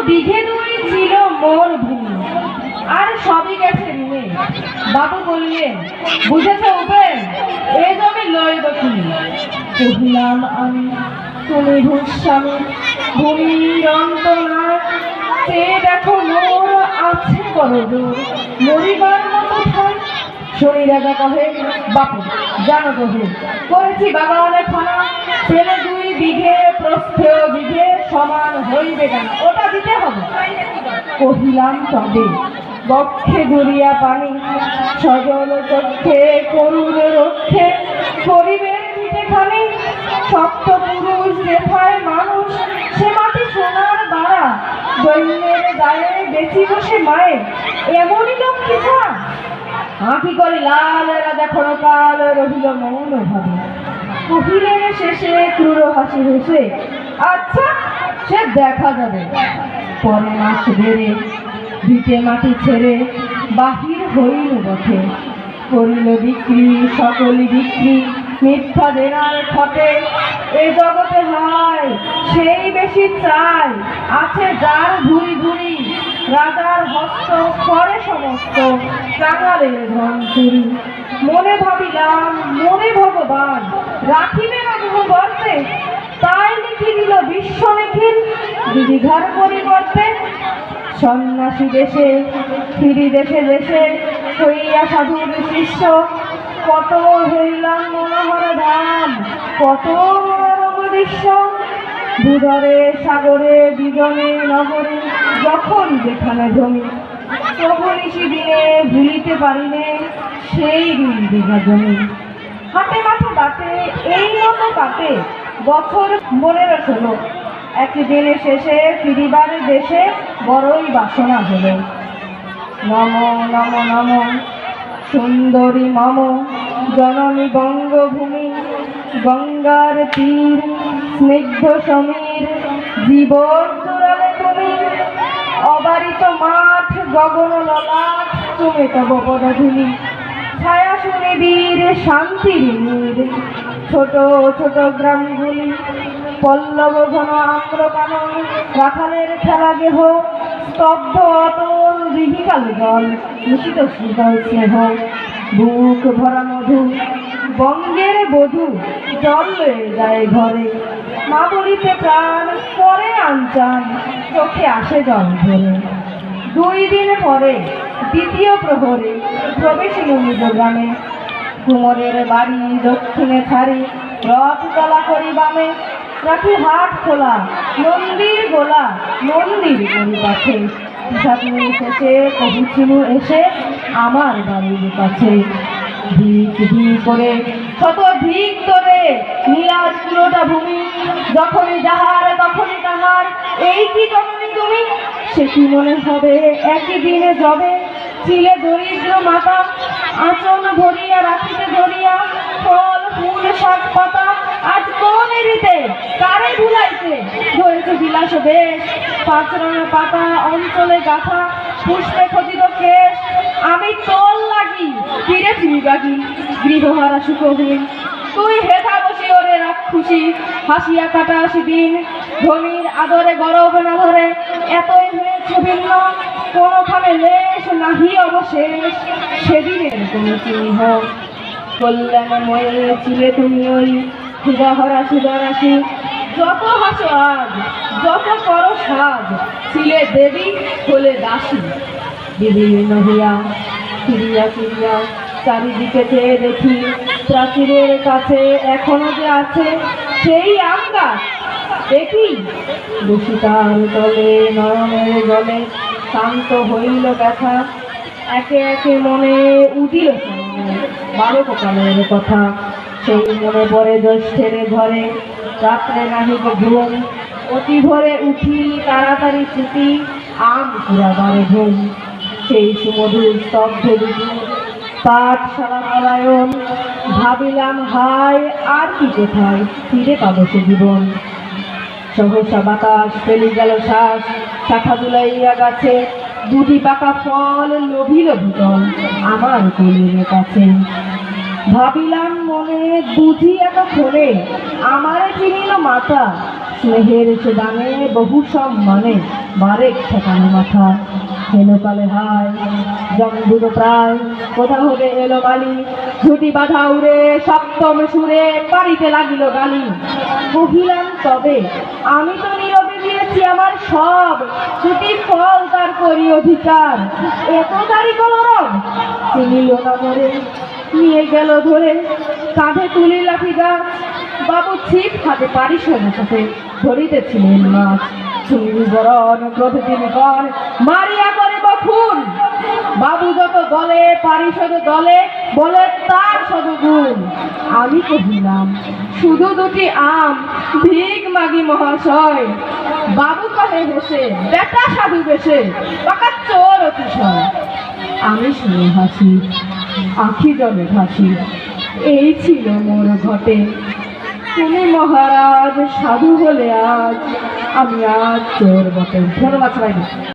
বিঘে দুই ছিল মোর ভূমি, আর সবই গেছে ঋণে। বাবু বললেন, বুঝেছ উপেন, এ জমি লইব কি? কহিলাম আমি, তুমি ভূস্বামী, ভূমির অন্ত নাই, সে দেখো মোর আছে করজোর, মরিবার মতো ঠাই। শনি রাজা কহে, বাপু জানো কহে, করেছি বাগানে খানা, পেলে 2 বিঘে প্রস্থেয় বিঘে সমান হইবে কেন, ওটা দিতে হবে। কহিলাম তবে বক্ষে গড়িয়া পানি, সজল চক্ষে করুণ রক্ষে, করিবেন দিতে খানি। সপ্ত পুরুষ যেথায় মানুষ, সে মাটি সোনার বাড়া, দৈন্যের গায়ে বেশি বসে মায়ে, এমনই লক্ষ্মী ছাড়া। আঁকি করে লাল রাজা ক্ষণকাল রহিল মৌন ভাবে, কহিলেন শেষে ক্রূর হাসি হেসে, আচ্ছা সে দেখা যাবে। পরে মাস বেড়ে ভিটে মাটি ছেড়ে বাহির হইল বটে, করিল বিক্রি সকলই বিক্রি, মিথ্যা দেনার খটে। এ জগতে হয় সেই বেশি চাই, আছে যার ভুরি ভুরি, রাজার হস্ত করে সমস্ত, কাঙালের ধন চুরি। মনে ভাবিলাম মনে ভগবান রাখিবে না গর্তে, তাই লিখি দিল বিশ্ব নিখিল বিবিধার পরিবর্তে। সন্ন্যাসী দেশে ফিরি দেশে দেশে, হইয়া সাধুর শিষ্য, কত হইলাম মনোহর ধাম, কত মনোরম দৃশ্য। ভূধরে সাগরে বিজনে নগরে, যখন যেখানে জমি, তবু নিশি দিনে ভুলিতে পারিনে সেই 2 বিঘা জমি। হাটে মাঠে বাটে এই মতো কাটে বছর 15-16, একদিনে শেষে ফিরিবার দেশে বড়ই বাসনা হলো। নম নম নম সুন্দরী মম জননী বঙ্গভূমি, গঙ্গার তীর স্নিগ্ধ সমীর, জীবন জোড়ালে তুমি। অবারিত মাঠ গগন ললাট, তুমি তব পদধূলি, ছায়া সুনিবিড় শান্তির নীড়। ছোট ছোট গ্রামগুলি পল্লব ঘন আম্র কানন, রাখালের খেলা গেহ, স্তব্ধ অটল বিহিকাল জল, নিশিত শীতল স্নেহ। বুক ভরা মধু বঙ্গের বধূ, জল লয়ে যায় ঘরে, মা বলিতে প্রাণ করে আনচান, চোখে আসে জল ধরে। 2 দিন পরে দ্বিতীয় প্রহরে প্রবেশিল নিজ গ্রামে, কুমোরের বাড়ি দক্ষিণে ছাড়ি, রথ তলা করি বামে। রাখি হাট খোলা মন্দির গোলা, মন্দির করি পাছে, পিসাচিনী শেষে পৌঁছিলু এসে আমার বাড়ির কাছে। ভিক ভিক করে শত ভিক করে নীলাজ পুরোটা ভূমি, যখনই যাহার তখনই তাহার, এই কি জননী তুমি? সে কি মনে হবে একই দিনে যাবে, ছিলে দরিদ্র মাতা, আঁচল ভরিয়া রাখিতে ধরিয়া, ফল ফুল শাক পাতা, আজ কোন রীতে কারে ভুলাইতে, ধরেছে বিলাস বেশ, 5 রঙা পাতা অঞ্চলে গাথা, পুষ্পে খচিত কেশ। আমি তোল লাগি ফিরে চিনিবাগি, গৃহহারা সুখহীন, তুই হেথা বসি ওরে রাক্ষুসী, হাসিয়া কাটাসি দিন। ধনির আদরে গরব না ধরে, এতই হয়েছে ভিন্ন, কোনোখানে লেশ নাহি অবশেষ, সেদিনের কোন চিহ্ন। কল্যাণময়ে ছিলে তুমি ওই ক্ষুধাহরা সুদারাশি, যত হাসো আজ যত করো সাজ, ছিলে দেবী হলে দাসী। বিভিন্ন হইয়া ফিরিয়া ফিরিয়া চারিদিকে চেয়ে দেখি, প্রাচীরের কাছে এখনো যে আছে সেই আম গাছ, দেখি দূষিতার তলে নয়নের জলে শান্ত হইল ব্যথা। একে একে মনে উঠিল 12 প্রকারের কথা, সেই মনে পড়ে জ্যৈষ্ঠের ঘরে, রাত্রে নাহিব ঘুম, অতি ভোরে উঠি তাড়াতাড়ি ছুটি, আম পুরাবারে ঘুম। সেই সুমধুর স্তব্ধ দুপুর, পাঠশালা পলায়ন, ভাবিলাম হায় আর কি কোথায় ফিরে পাবো সে জীবন। সহসা বাতাস ফেলি গেল শ্বাস, শাখা দুলাইয়া গাছে, 2টি পাকা ফল লোভিল ভূতল আমার কোলের কাছে। ভাবিলাম মনে বুঝি এতক্ষণে আমারে চিনিল মাতা, স্নেহের সে দানে বহু সম্মানে বারেক ঠেকানো মাথা হেনকালে হায় জম্বুদ প্রায় কোথা হতে এলো বালি ঝুটি বাঁধা উড়ে সপ্তম সুরে পারিতে লাগিল গালি কহিলাম তবে আমি তো নীরবে দিয়েছি আমার সব ছুটি ফল তার করি অধিকার এত তারি কলরব চিনিল না মরে নিয়ে গেল ধরে কাঁধে তুলি লাঠি গাছ বাবু ছিপ হাতে পারিষদের সাথে ধরিতেছিলেন মাছ বরণ ক্রোধে তিনি কর মারিয়া করে বখুন বাবু যত দলে পারিষদ দলে বলে তার সদগুণ আমি কহিলাম শুধু দুটি আম ভিক মাগি মহাশয় বাবু কহে হেসে বেটা সাধু বেশে পাকা চোর অতিশয় আমি শুনে হাসি আখি জলে ভাসি এই ছিল মোর ঘটে তুমি মহারাজ সাধু হলে আজ আমি আজ চোর বটে। ধন্যবাদ সবাইকে।